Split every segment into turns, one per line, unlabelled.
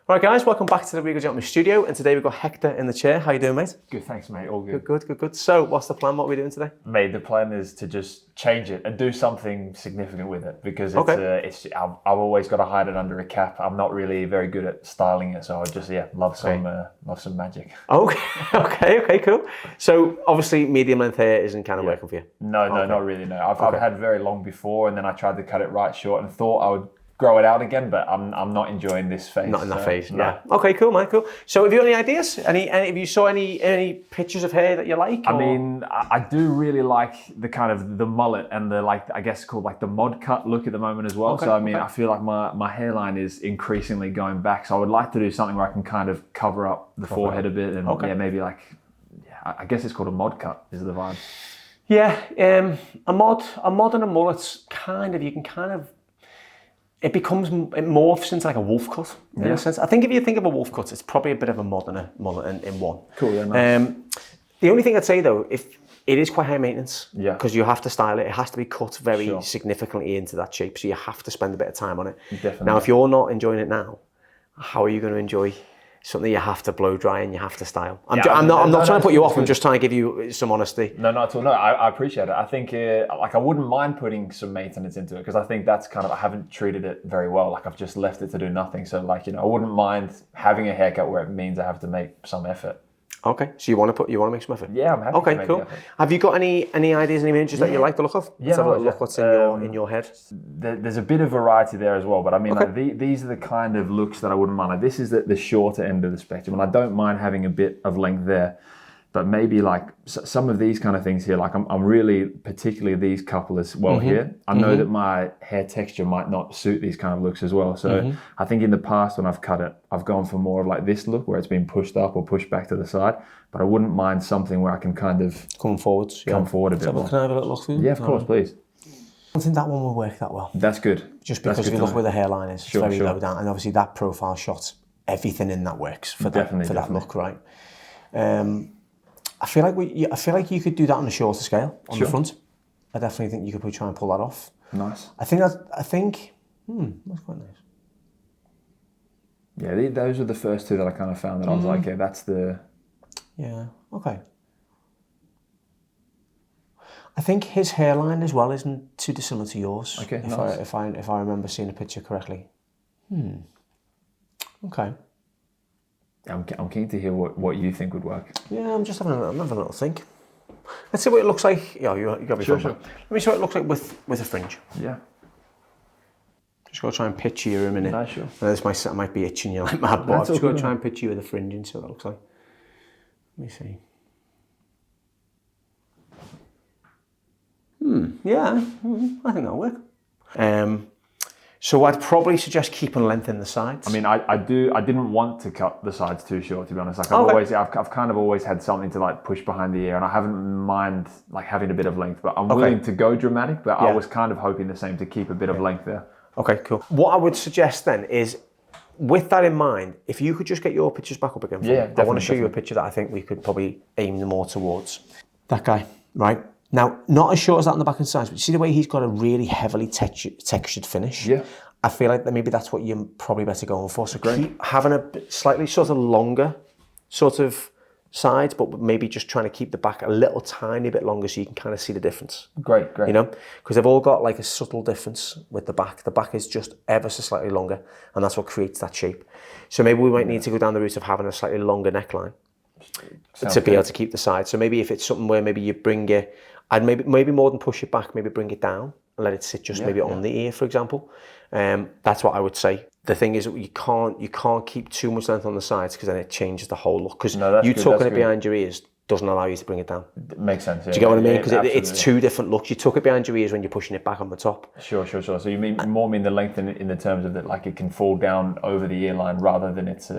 Right guys, welcome back to the Regal Gentleman studio, and today we've got Hector in the chair. How you doing, mate?
Good, thanks mate, all good.
Good. So what's the plan? What are we doing today?
Mate, the plan is to just change it and do something significant with it, because I've always got to hide it under a cap. I'm not really very good at styling it, so I just love some magic.
Okay, cool. So obviously medium length hair isn't kind of working for you?
No, not really, no. I've had very long before, and then I tried to cut it right short and thought I would grow it out again, but I'm not enjoying this phase.
Not in that phase, no. Yeah. Okay, cool, man, cool. So have you got any ideas? Have you saw any pictures of hair that you like?
I mean, I do really like the kind of the mullet and the, like, I guess called like the mod cut look at the moment as well. Okay, so I mean, I feel like my hairline is increasingly going back. So I would like to do something where I can kind of cover up the forehead a bit, and maybe like, I guess it's called a mod cut is the vibe.
Yeah, a mod and a mullet's it morphs into like a wolf cut in a sense. I think if you think of a wolf cut, it's probably a bit of a mod and a mullet in one.
Cool, yeah, nice.
The only thing I'd say though, if it is quite high maintenance, because you have to style it, it has to be cut very significantly into that shape, so you have to spend a bit of time on it.
Definitely.
Now, if you're not enjoying it now, how are you going to enjoy something you have to blow dry and you have to style? I'm not trying to put you off. I'm just trying to give you some honesty.
No, not at all. No, I appreciate it. I think like I wouldn't mind putting some maintenance into it, because I think that's kind of, I haven't treated it very well. Like I've just left it to do nothing. So like, you know, I wouldn't mind having a haircut where it means I have to make some effort.
Okay, so you want to make some effort?
Yeah, I'm happy to make
cool. Have you got any ideas, any images that you like the look of?
Yeah,
Let's have a look what's in your head.
There's a bit of variety there as well, but I mean, like, these are the kind of looks that I wouldn't mind. Like, this is the shorter end of the spectrum, and I don't mind having a bit of length there. But maybe like some of these kind of things here, like I'm really, particularly these couple as well here. I know that my hair texture might not suit these kind of looks as well. So I think in the past when I've cut it, I've gone for more of like this look where it's been pushed up or pushed back to the side. But I wouldn't mind something where I can kind of come forward a bit more.
Can I have a little look through?
Yeah, of course, please.
I don't think that one will work that well.
That's good.
Just because if you look where the hairline is, it's very low down, and obviously that profile shot, everything in that works for that look, right? I feel like you could do that on a shorter scale on the front. I definitely think you could try and pull that off.
Nice.
I think that's quite nice.
Yeah, those were the first two that I kind of found that I was like, yeah, that's the.
Yeah. Okay. I think his hairline as well isn't too dissimilar to yours.
Okay.
If I remember seeing a picture correctly. Okay.
I'm keen to hear what you think would work.
Yeah, I'm having a little think. Let's see what it looks like. Yeah, you got to be sure. Let me see what it looks like with a fringe.
Yeah.
Just got to try and picture you a minute.
Nice, sure.
This might be itching you like mad, but I've just got to try and picture you with a fringe and see what it looks like. Let me see. Yeah, I think that'll work. So I'd probably suggest keeping length in the sides.
I mean, I didn't want to cut the sides too short, to be honest. Like I've kind of always had something to like push behind the ear, and I haven't mind like having a bit of length, but I'm willing to go dramatic, but I was kind of hoping the same, to keep a bit of length there. Okay, cool.
What I would suggest then is, with that in mind, if you could just get your pictures back up again. I want to show you a picture that I think we could probably aim more towards. That guy, right? Now, not as short as that on the back and sides, but you see the way he's got a really heavily textured finish?
Yeah.
I feel like maybe that's what you're probably better going for. So keep having a slightly sort of longer sort of sides, but maybe just trying to keep the back a little tiny bit longer so you can kind of see the difference.
Great.
You know, because they've all got like a subtle difference with the back. The back is just ever so slightly longer, and that's what creates that shape. So maybe we might need to go down the route of having a slightly longer neckline to be able to keep the sides. So maybe if it's something where maybe you bring it, I'd maybe more than push it back, maybe bring it down and let it sit just maybe on the ear, for example. That's what I would say. The thing is, you can't keep too much length on the sides, because then it changes the whole look. Because you tucking it behind your ears doesn't allow you to bring it down.
Makes sense. Yeah.
Do you get what I mean? Because it's two different looks. You tuck it behind your ears when you're pushing it back on the top.
Sure. So you mean the length in the terms of that, like it can fall down over the ear line rather than it's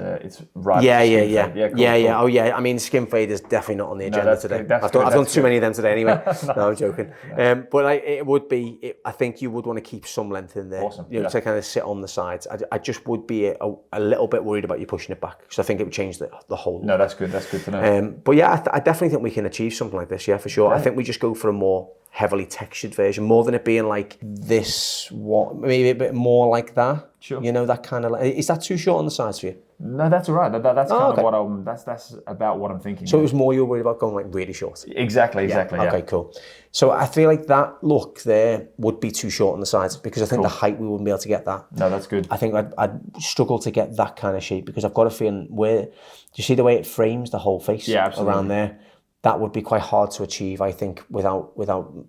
right.
Yeah. Cool. Oh yeah. I mean, skin fade is definitely not on the agenda today. I've done too many of them today anyway. No, I'm joking. But like, it would be. I think you would want to keep some length in there.
Awesome.
You know, to kind of sit on the sides. I just would be a little bit worried about you pushing it back, because I think it would change the whole look.
No, that's good. That's good to know.
But yeah, I definitely think we can achieve something like this, for sure. Okay. I think we just go for a more heavily textured version, more than it being like this, maybe a bit more like that.
Sure.
You know, that kind of, is that too short on the sides for you?
No, that's all right. That's kind
okay.
of what that's about what I'm thinking.
So it was more you were worried about going like really short?
Exactly. Yeah.
Okay, cool. So I feel like that look there would be too short on the sides because I think the height, we wouldn't be able to get that.
No, that's good.
I think I'd struggle to get that kind of shape because I've got a feeling do you see the way it frames the whole face around there? That would be quite hard to achieve, I think, without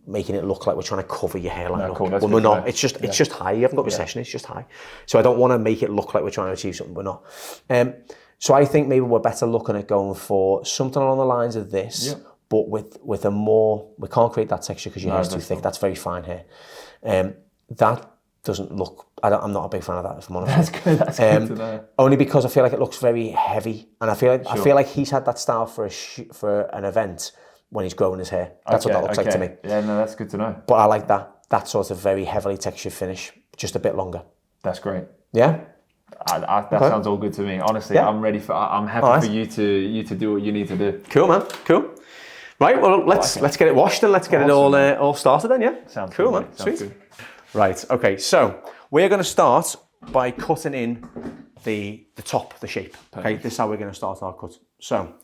making it look like we're trying to cover your hairline.
No, cool. That's
when we're not. It's just high. You haven't got recession. It's just high. So I don't want to make it look like we're trying to achieve something we're not. So I think maybe we're better looking at going for something along the lines of this, but with a more. We can't create that texture because your hair's too thick. That's very fine hair. That doesn't look. I'm not a big fan of that, if I'm honest.
That's good. That's good to know.
Only because I feel like it looks very heavy, and I feel like he's had that style for an event when he's growing his hair. That's what that looks like to me.
Yeah, no, that's good to know.
But I like that sort of very heavily textured finish, just a bit longer.
That's great.
Yeah.
That sounds all good to me. Honestly, I'm ready for. I'm happy for you to do what you need to do.
Cool, man. Cool. Right. Well, let's get it washed and let's get it all started then. Yeah.
Sounds
cool,
good,
man.
Sounds
Sweet.
good.
Right. Okay. So we're going to start by cutting in the top, the shape. Okay. This is how we're going to start our cut. So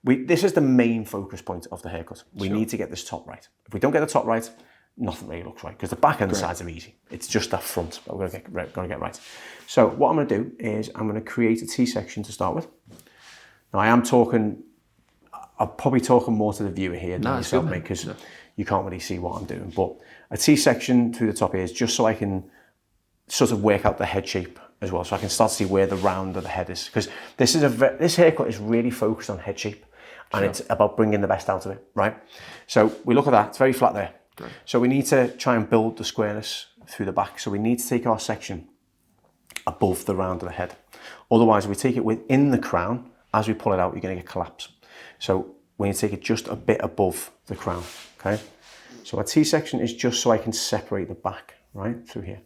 this is the main focus point of the haircut. We need to get this top right. If we don't get the top right, nothing really looks right because the back and the sides are easy. It's just that front that we're going to get right. So what I'm going to do is I'm going to create a T-section to start with. Now I'm probably talking more to the viewer here than yourself, mate, because you can't really see what I'm doing. But a T-section through the top here is just so I can sort of work out the head shape as well, so I can start to see where the round of the head is. Because this haircut is really focused on head shape, and it's about bringing the best out of it, right? So we look at that; it's very flat there. Great. So we need to try and build the squareness through the back. So we need to take our section above the round of the head. Otherwise, if we take it within the crown, as we pull it out, you're going to get collapse. So we need to take it just a bit above the crown, okay? So our T-section is just so I can separate the back, right, through here.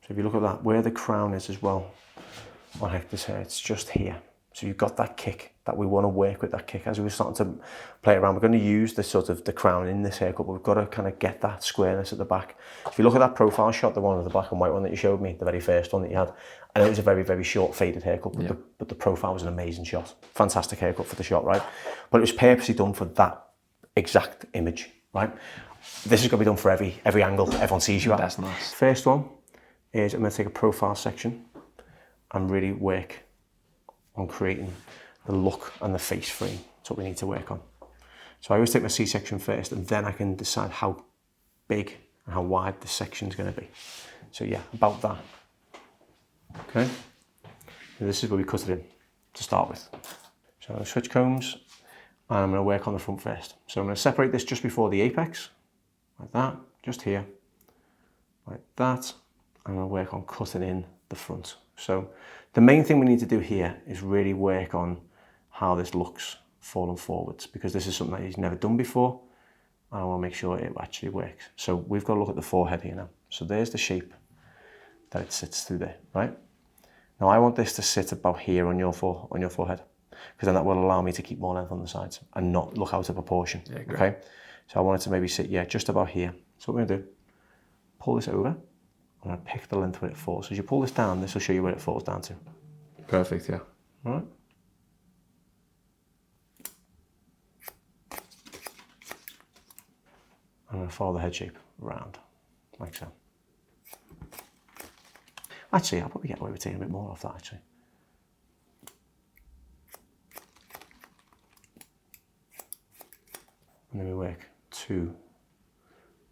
So if you look at that, where the crown is as well on Hector's hair, it's just here. So you've got that kick that we want to work with, that kick. As we're starting to play around, we're going to use the crown in this haircut, but we've got to kind of get that squareness at the back. If you look at that profile shot, the one with the black and white one that you showed me, the very first one that you had, and it was a very, very short faded haircut, but the profile was an amazing shot. Fantastic haircut for the shot, right? But it was purposely done for that exact image, right? This is going to be done for every angle everyone sees you at.
That's nice.
First one is I'm going to take a profile section and really work on creating the look and the face frame. That's what we need to work on. So I always take my C-section first, and then I can decide how big and how wide the section is going to be. So yeah, about that. Okay. And this is where we cut it in to start with. So I'm going to switch combs, and I'm going to work on the front first. So I'm going to separate this just before the apex, like that, just here, like that. I'm going to work on cutting in the front. So the main thing we need to do here is really work on how this looks falling forwards, because this is something that he's never done before, and I want to make sure it actually works. So we've got to look at the forehead here now. So there's the shape that it sits through there, right? Now I want this to sit about here on your forehead, because then that will allow me to keep more length on the sides and not look out of proportion. Yeah, okay? So I want it to maybe sit, just about here. So what we're going to do, pull this over. I'm going to pick the length where it falls. So as you pull this down, this will show you where it falls down to.
Perfect, yeah.
All right. I'm going to follow the head shape around, like so. Actually, I'll probably get away with taking a bit more off that, actually. And then we work to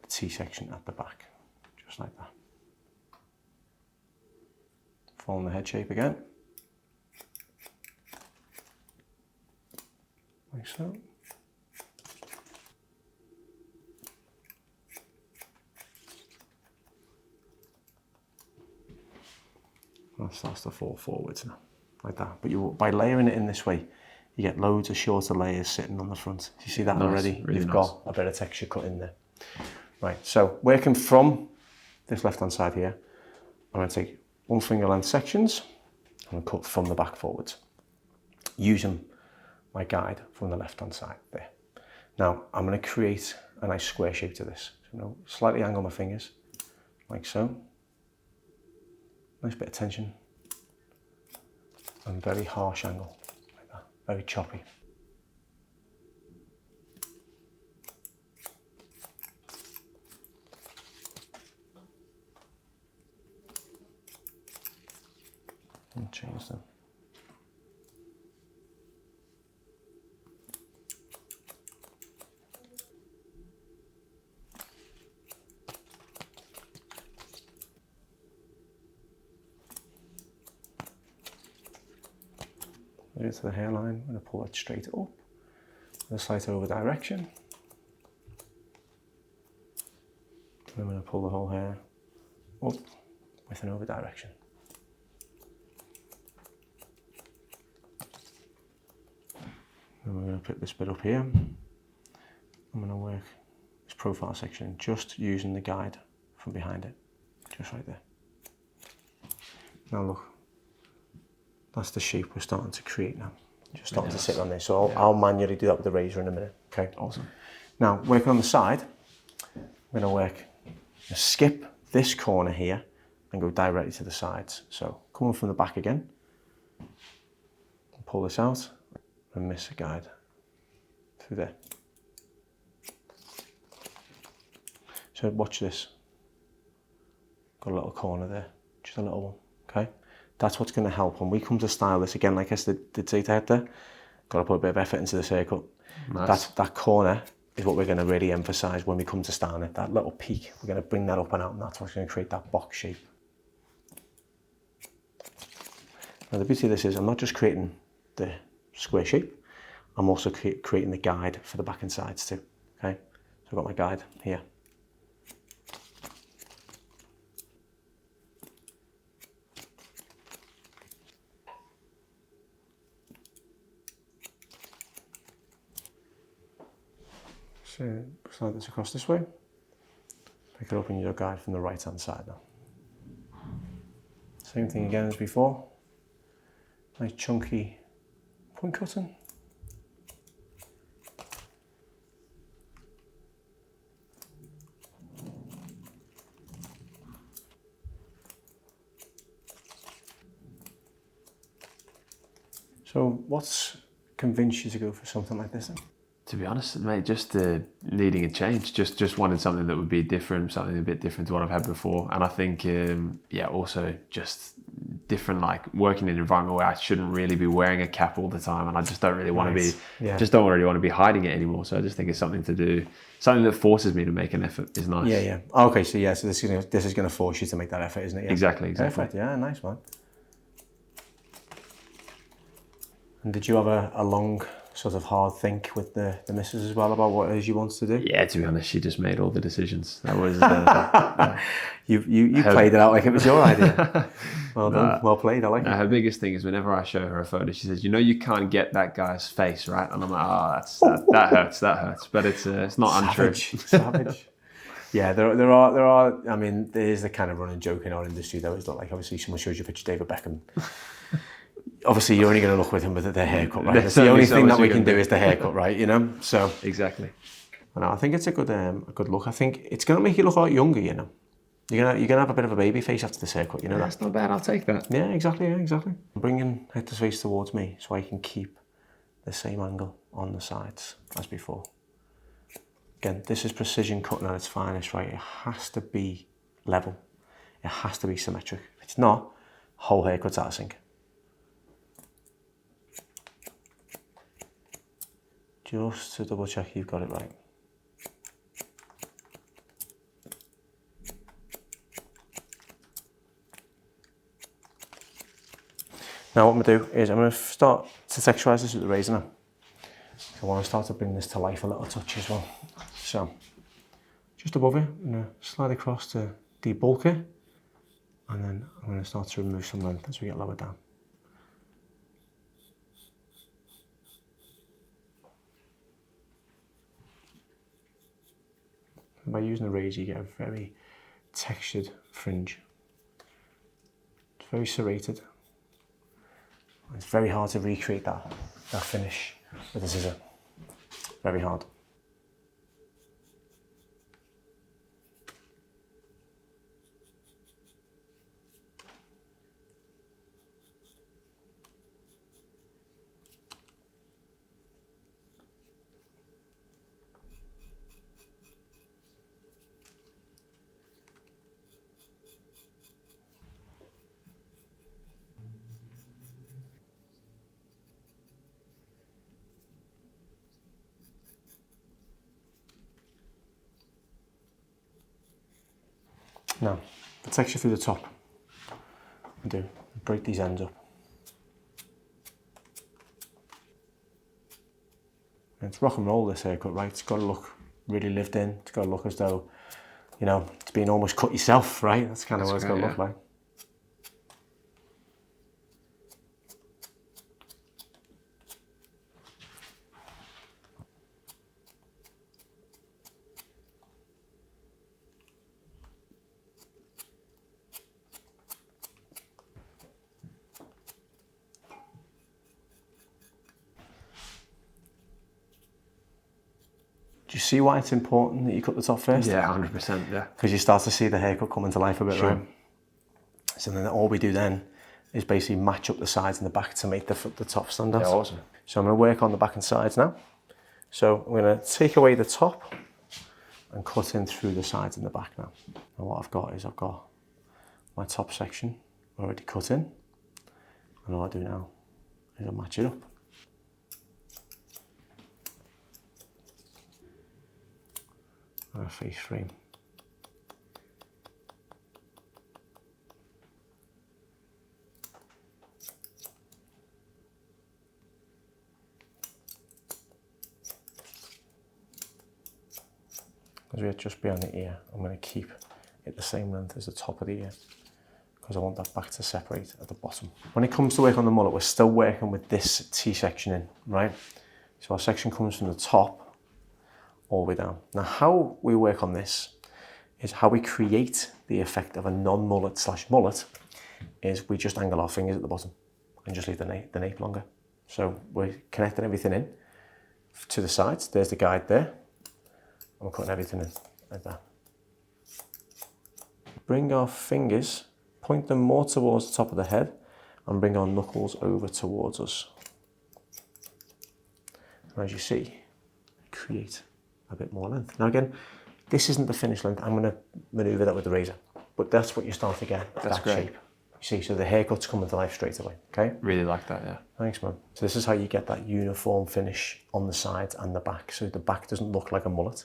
the T-section at the back, just like that. Following the head shape again, like so. That starts to fall forwards now, like that. But by layering it in this way, you get loads of shorter layers sitting on the front. You see that already? Really You've got a bit of texture cut in there. Right, so working from this left-hand side here, I'm going to take 1 finger length sections and cut from the back forwards, using my guide from the left-hand side there. Now, I'm going to create a nice square shape to this. So I'm going to slightly angle my fingers, like so. Nice bit of tension. And very harsh angle, like that, very choppy. And change them. Into the hairline, I'm going to pull it straight up, with a slight over direction. And I'm going to pull the whole hair up with an over direction. And we're going to put this bit up here. I'm going to work this profile section just using the guide from behind it, just right there. Now look. That's the shape we're starting to create now. Just starting to sit on this. So I'll manually do that with the razor in a minute. Okay.
Awesome.
Now, working on the side, I'm going to skip this corner here and go directly to the sides. So coming from the back again, pull this out and miss a guide through there. So watch this. Got a little corner there, just a little one. Okay. That's what's going to help when we come to style this again. Like I did say to Hector, got to put a bit of effort into this haircut. Nice. That corner is what we're going to really emphasise when we come to styling it. That little peak, we're going to bring that up and out, and that's what's going to create that box shape. Now the beauty of this is I'm not just creating the square shape, I'm also creating the guide for the back and sides too. Okay, so I've got my guide here. So slide this across this way, pick it up and use your guide from the right hand side now. Same thing again as before, nice chunky point cutting. So what's convinced you to go for something like this then?
To be honest, mate, just needing a change, just wanted something that would be different, something a bit different to what I've had before. And I think, also just different, like working in an environment where I shouldn't really be wearing a cap all the time, and I just don't really want to be, don't really want to be hiding it anymore. So I just think it's something to do, something that forces me to make an effort is nice.
Yeah. Okay, so so this is going to force you to make that effort, isn't it? Yeah.
Exactly.
Perfect. Yeah, nice one. And did you have a long sort of hard think with the missus as well about what it is you want to do?
Yeah, to be honest, she just made all the decisions. That was
you played it out like it was your idea. Well done, well played. I like it.
Her biggest thing is whenever I show her a photo, she says, you can't get that guy's face, right? And I'm like, that hurts. But it's not untrue.
Savage. Yeah, there are. I mean, there is the kind of running joke in our industry though. It's not like obviously someone shows you a picture of David Beckham. Obviously, you're only going to look with him with their haircut, right? That's the only thing that we can do is the haircut, right? So
exactly.
I think it's a good look. I think it's going to make you look a lot younger. You're gonna have a bit of a baby face after this haircut.
That's not bad. I'll take that.
Yeah, exactly. I'm bringing Hector's face towards me so I can keep the same angle on the sides as before. Again, this is precision cutting at its finest, right? It has to be level. It has to be symmetric. If it's not, whole haircut's out of sync. Just to double check you've got it right. Now what I'm going to do is I'm going to start to texturize this with the razor now. I want to start to bring this to life a little touch as well. So, just above it, I'm going to slide across to debulk it, and then I'm going to start to remove some length as we get lower down. By using the razor, you get a very textured fringe. It's very serrated. It's very hard to recreate that finish with a scissor. Very hard. Now, the texture through the top. I do break these ends up. And it's rock and roll, this haircut, right? It's got to look really lived in. It's got to look as though, you know, it's been almost cut yourself, right? That's kind of what it's got to look like. Do you see why it's important that you cut the top first?
Yeah, 100%, yeah.
Because you start to see the haircut coming to life a bit, right? So then all we do then is basically match up the sides and the back to make the top stand out.
Yeah, awesome.
So I'm going to work on the back and sides now. So I'm going to take away the top and cut in through the sides and the back now. And what I've got is I've got my top section already cut in. And all I do now is I match it up. A face frame. As we're just beyond the ear, I'm going to keep it the same length as the top of the ear because I want that back to separate at the bottom. When it comes to work on the mullet, we're still working with this T-section in, right? So our section comes from the top all the way down. Now, how we work on this is how we create the effect of a non-mullet / mullet is we just angle our fingers at the bottom and just leave the nape longer. So we're connecting everything in to the sides. There's the guide there. And we're cutting everything in like that. Bring our fingers, point them more towards the top of the head and bring our knuckles over towards us. And as you see, create a bit more length. Now again, this isn't the finished length. I'm going to maneuver that with the razor, but that's what you start to get,
that's
that
great
shape. You see, so the haircut's coming to life straight away, okay?
Really like that, yeah.
Thanks, man. So this is how you get that uniform finish on the sides and the back. So the back doesn't look like a mullet.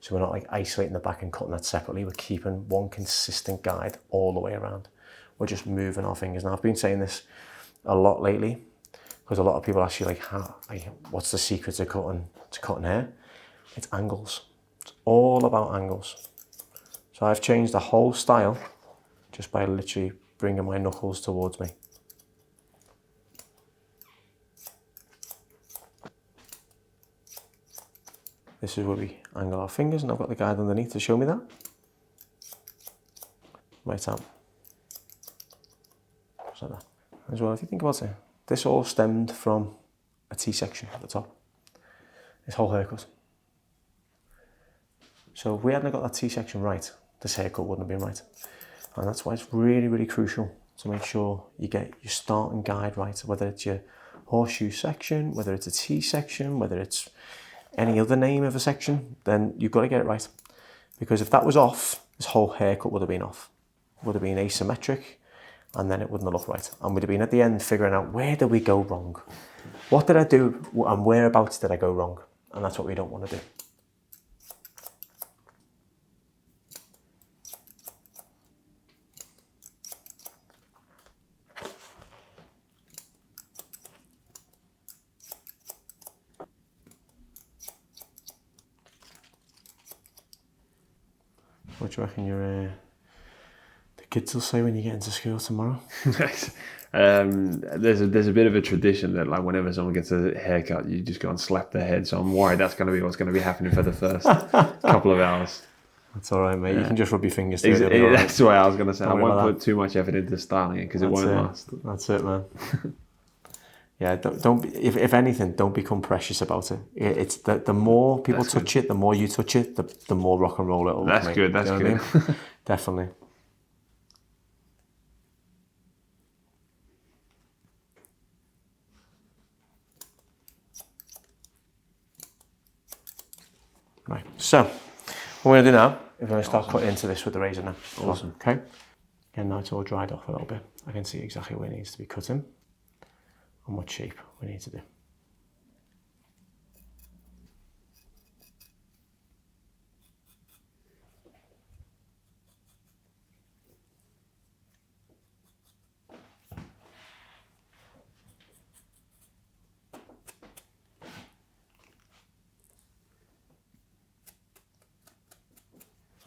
So we're not like isolating the back and cutting that separately. We're keeping one consistent guide all the way around. We're just moving our fingers. Now I've been saying this a lot lately because a lot of people ask you like, what's the secret to cutting hair? It's angles. It's all about angles. So I've changed the whole style just by literally bringing my knuckles towards me. This is where we angle our fingers, and I've got the guide underneath to show me that. Right out. Just like that. As well, if you think about it, this all stemmed from a T-section at the top. This whole haircut. So if we hadn't got that T-section right, this haircut wouldn't have been right. And that's why it's really, really crucial to make sure you get your starting guide right, whether it's your horseshoe section, whether it's a T-section, whether it's any other name of a section, then you've got to get it right. Because if that was off, this whole haircut would have been off. It would have been asymmetric, and then it wouldn't have looked right. And we'd have been at the end figuring out, where did we go wrong? What did I do, and whereabouts did I go wrong? And that's what we don't want to do. What do you reckon the kids will say when you get into school tomorrow?
There's a bit of a tradition that like whenever someone gets a haircut, you just go and slap their head. So I'm worried that's going to be what's going to be happening for the first couple of hours.
That's all right, mate. Yeah. You can just rub your fingers through it.
Right. That's what I was going to say. I won't put too much effort into styling it because it won't last.
That's it, man. Yeah, don't. If anything, don't become precious about it. It's the more people touch it, the more you touch it, the more rock and roll it'll look.
That's good. That's good.
I mean? Definitely. Right. So, what we're going to do now is we're going to start cutting into this with the razor now.
Awesome.
Okay. Again, now it's all dried off a little bit. I can see exactly where it needs to be cut in and what shape we need to do.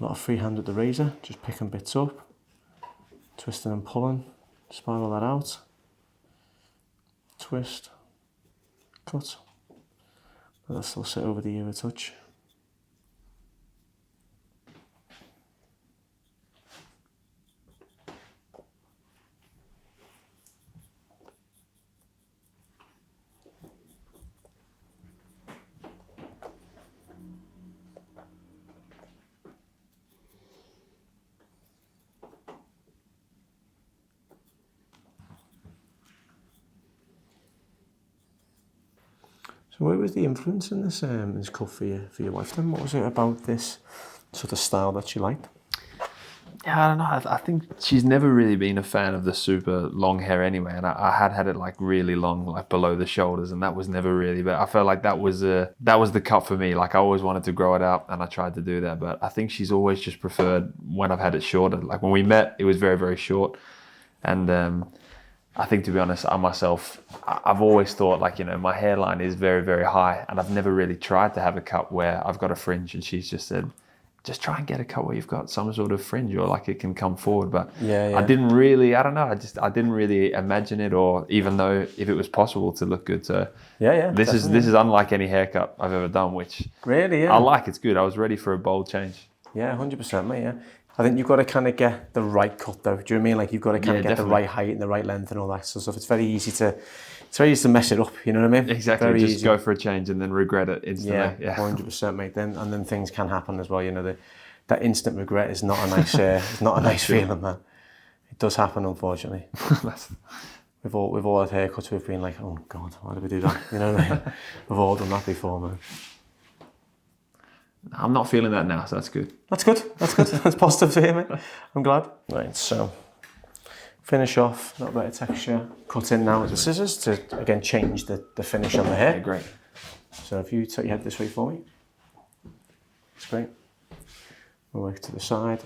A lot of freehand with the razor, just picking bits up, twisting and pulling, spiral that out, twist, cut. But that'll still sit over the ear a touch. So where was the influence in this cut for your wife then? What was it about this sort of style that she liked?
Yeah, I don't know. I think she's never really been a fan of the super long hair anyway, and I had it like really long, like below the shoulders, and that was never really. But I felt like that was the cut for me. Like I always wanted to grow it out, and I tried to do that. But I think she's always just preferred when I've had it shorter. Like when we met, it was very, very short, and I think, to be honest, I myself, I've always thought like, you know, my hairline is very, very high, and I've never really tried to have a cut where I've got a fringe, and she's just said, just try and get a cut where you've got some sort of fringe or like it can come forward. But I didn't really, I don't know, I didn't really imagine it or even know if it was possible to look good. So this is unlike any haircut I've ever done, which
really,
I like. It's good. I was ready for a bold change.
Yeah, 100%, mate, yeah. I think you've got to kind of get the right cut though. Do you know what I mean? Like you've got to kind of get the right height and the right length and all that sort of stuff. It's very easy to mess it up. You know what I mean?
Exactly. Very just easy. Go for a change and then regret it instantly.
Yeah, 100%, mate. Then things can happen as well. You know, that instant regret is not a nice, it's not a nice feeling, man. It does happen, unfortunately. We've all had haircuts. We've been like, oh God, why did we do that? You know what I mean? We've all done that before, man.
I'm not feeling that now, so that's good.
That's good. That's positive to hear, mate. I'm glad. Right, so finish off, a little bit of texture. Cut in now with the scissors to, again, change the finish on the hair.
Yeah, great.
So if you take your head this way for me. That's great. We'll work to the side.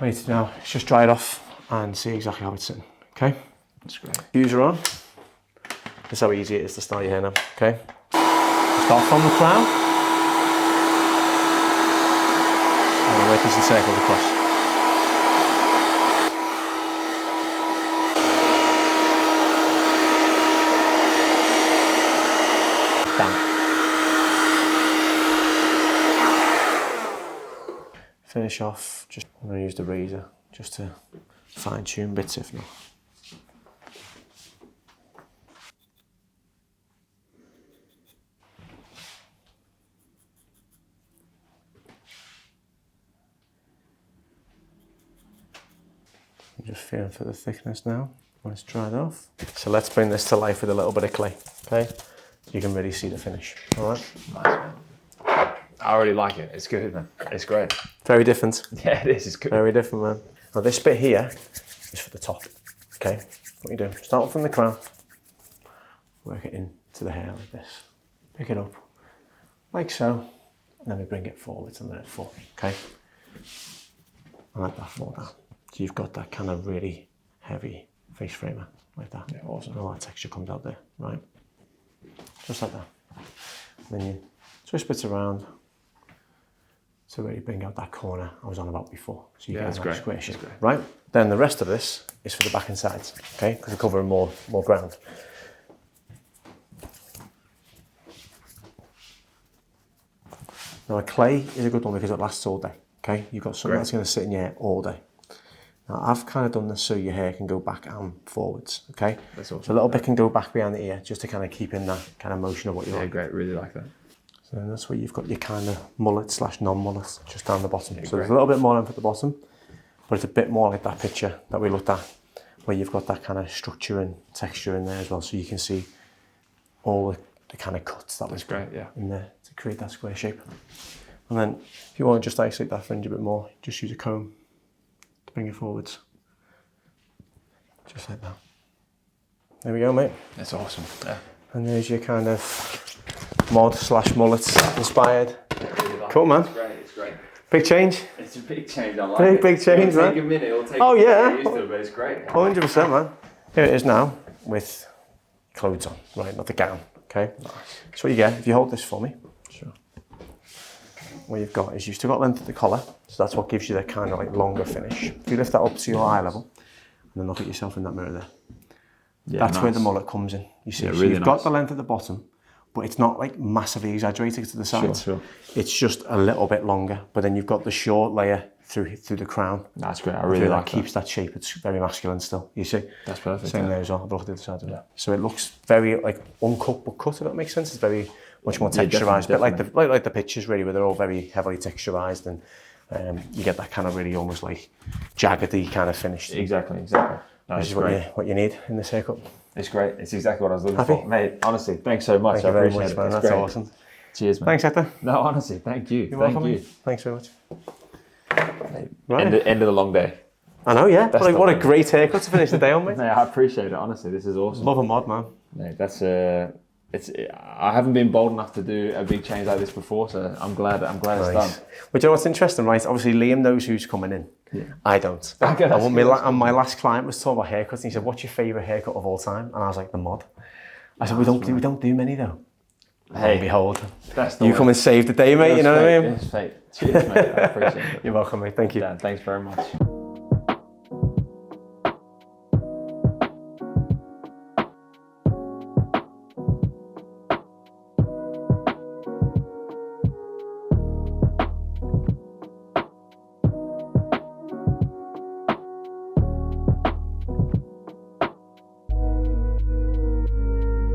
Wait, now let's just dry it off and see exactly how it's sitting, okay?
That's great.
Diffuser on. That's how easy it is to style your hair now, okay? Start from the crown. And we're working some circles across. Down. Finish off, just I'm going to use the razor just to fine tune bits if not. I'm just feeling for the thickness now when it's dried off. So let's bring this to life with a little bit of clay, okay? You can really see the finish, all right?
Nice, man. I already like it. It's good, man. It's great.
Very different.
Yeah, it is. It's good.
Very different, man. Now this bit here is for the top, okay? What you do, start from the crown, work it into the hair like this. Pick it up, like so, and then we bring it forwards and let it fall, okay? And let that fall down. So you've got that kind of really heavy face framer, like that.
Yeah, awesome.
And all that texture comes out there, right? Just like that. And then you twist bits around to really bring out that corner I was on about before. So you get a nice square shape, right? Then the rest of this is for the back and sides, okay? Because we're covering more ground. Now a clay is a good one because it lasts all day, okay? You've got something that's going to sit in your hair all day. Now I've kind of done this so your hair can go back and forwards, okay?
That's awesome.
So a little bit can go back behind the ear just to kind of keep in that kind of motion of what you like.
Yeah, great. Really like that.
So that's where you've got your kind of mullet / non-mullet just down the bottom. Yeah, so there's a little bit more length at the bottom, but it's a bit more like that picture that we looked at, where you've got that kind of structure and texture in there as well, so you can see all the kind of cuts that was great, yeah, in there to create that square shape. And then if you want to just isolate that fringe a bit more, just use a comb Bring it forwards. Just like that. There we go, mate.
That's awesome. Yeah.
And there's your kind of mod / mullet inspired. Cool, man.
It's great. It's great.
Big change.
It's a big change. I like it.
Big change,
It'll
man.
take a minute. It'll take
Oh, yeah.
to get used to it, but it's great.
100%, man. Here it is now with clothes on, right? Not the gown. Okay. Nice. So what you get if you hold this for me.
Sure.
What you've got is you've still got length at the collar, so that's what gives you the kind of like longer finish. If you lift that up to your eye level, and then look at yourself in that mirror there.
Yeah,
That's where the mullet comes in. You see,
Yeah,
so
really
you've got the length at the bottom, but it's not like massively exaggerated to the sides.
Sure.
It's just a little bit longer, but then you've got the short layer through the crown.
That's great. I really like
that. Keeps that shape. It's very masculine still. You see.
That's perfect.
Same there as well. I've looked at the other side of it. So it looks very like uncut but cut. If that makes sense. It's very much more texturized, but like the pictures really, where they're all very heavily texturized, and you get that kind of really almost like jaggedy kind of finish.
Exactly. No,
This is
great.
what you need in this haircut.
It's great. It's exactly what I was looking
Happy?
for. Mate, honestly, thanks so much.
Thank you very
appreciate
much,
it.
man.
It's
That's
great.
awesome.
Cheers, man.
Thanks, Hector.
No, honestly, thank you.
You're
Thank
welcome.
you.
Thanks very much.
Right. End of the long day.
I know, yeah.
That's
What a great haircut to finish the day on, mate.
Mate, I appreciate it. Honestly, this is awesome.
Love a mod, man.
Mate, that's I haven't been bold enough to do a big change like this before, so I'm glad it's done.
But you know what's interesting, right? Obviously, Liam knows who's coming in. Yeah. I don't.
Okay,
and my last client was talking about haircuts, and he said, "What's your favourite haircut of all time?" And I was like, "The mod." I said, "We don't do many though."
Hey,
behold,
that's
you come and save the day, mate. You know what I mean?
It's fate. Cheers, mate. I appreciate it.
You're welcome, mate. Thank you.
Dan, thanks very much.